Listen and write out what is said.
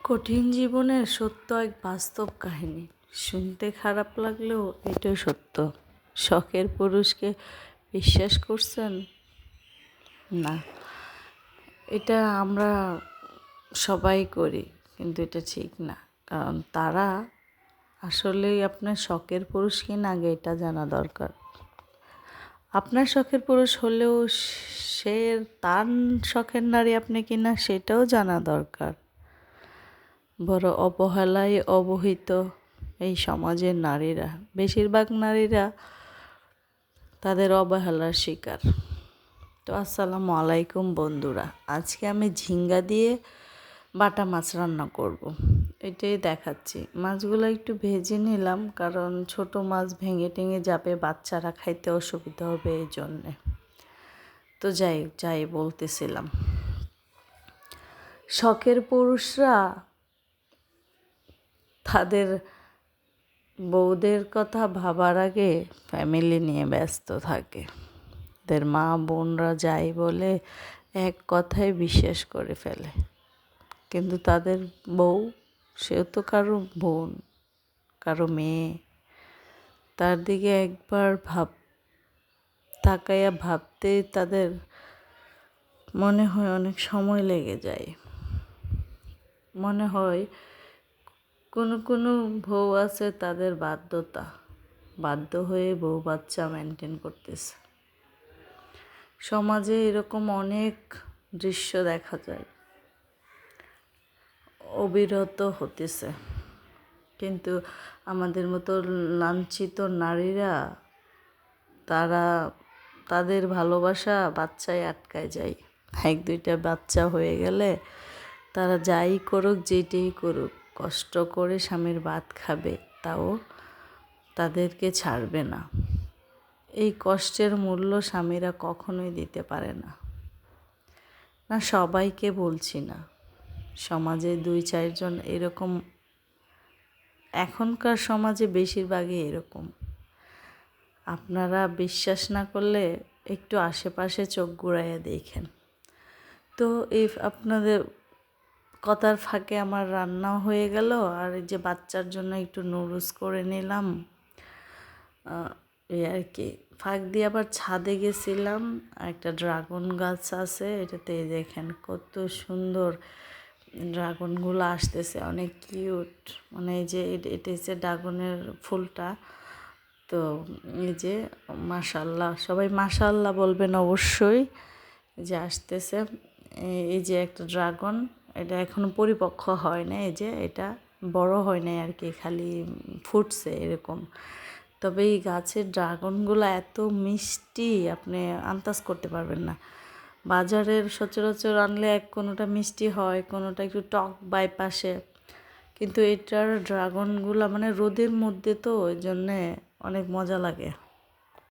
কঠিন জীবনের সত্য এক বাস্তব কাহিনী। শুনতে খারাপ লাগলেও এটাই সত্য। শখের পুরুষকে বিশ্বাস করছেন না, এটা আমরা সবাই করি, কিন্তু এটা ঠিক না। কারণ তারা আসলেই আপনার শখের পুরুষ কিনা আগে এটা জানা দরকার। আপনার শখের পুরুষ হলেও সে তার শখের নারী আপনি কিনা সেটাও জানা দরকার। বড় অবহেলায় অবহিত এই সমাজের নারীরা, বেশিরভাগ নারীরা তাদের অবহেলার শিকার। তো আসসালামু আলাইকুম বন্ধুরা, আজকে আমি ঝিঙ্গা দিয়ে বাটা মাছ রান্না করব। এটাই দেখাচ্ছি। মাছগুলো একটু ভেজে নিলাম, কারণ ছোট মাছ ভেঙে টেঙে যাবে, বাচ্চারা খাইতে অসুবিধা হবে এই জন্যে। তো যাই বলতেছিলাম, শখের পুরুষরা তাদের বউদের কথা ভাবার আগে ফ্যামিলি নিয়ে ব্যস্ত থাকে। তাদের মা বোনরা যাই বলে এক কথায় বিশ্বাস করে ফেলে, কিন্তু তাদের বউ, সেও তো কারো বোন, কারো মেয়ে। তার দিকে একবার তাকাইয়া ভাবতে তাদের মনে হয় অনেক সময় লেগে যায়। মনে হয় কোনো বউ আছে তাদের বাধ্য হয়ে বউ বাচ্চা মেনটেন করতেছে। সমাজে এরকম অনেক দৃশ্য দেখা যায়, অবিরত হতেছে, কিন্তু আমাদের মতো লাঞ্ছিত নারীরা তাদের ভালোবাসা বাচ্চায় আটকায় যায়। এক দুইটা বাচ্চা হয়ে গেলে তারা যাই করুক, যেটাই করুক, কষ্ট করে স্বামীর ভাত খাবে, তাও তাদেরকে ছাড়বে না। এই কষ্টের মূল্য স্বামীরা কখনোই দিতে পারে না। সবাইকে বলছি না, সমাজে 2-4 জন এরকম, এখনকার সমাজে বেশিরভাগই এরকম। আপনারা বিশ্বাস না করলে একটু আশেপাশে চোখ ঘুরাইয়া দেখেন। তো এই আপনাদের কথার ফাঁকে আমার রান্নাও হয়ে গেল, আর এই যে বাচ্চার জন্য একটু নুডলস করে নিলাম, এই আর কি। ফাঁক দিয়ে আবার ছাদে গেছিলাম, একটা ড্রাগন গাছ আছে, এটাতে দেখেন কত সুন্দর ড্রাগনগুলো আসতেছে, অনেক কিউট। মানে এই যে এটা হচ্ছে ড্রাগনের ফুলটা। তো এই যে মাশাআল্লাহ, সবাই মাশাআল্লাহ বলবেন অবশ্যই। যে আসতেছে, এই যে একটা ড্রাগন, এটা এখনো পরিপক্ক হয় না, এই যে এটা বড় হয় নাই আর কি, খালি ফুটছে এরকম। তবে এই গাছের ড্রাগনগুলো এত মিষ্টি, আপনি আন্দাজ করতে পারবেন না। বাজারের সচরাচর আনলে কোনোটা মিষ্টি হয়, কোনোটা একটু টক বাইপাসে, কিন্তু এটার ড্রাগনগুলো মানে রোদের মধ্যে, তো ওই জন্যে অনেক মজা লাগে।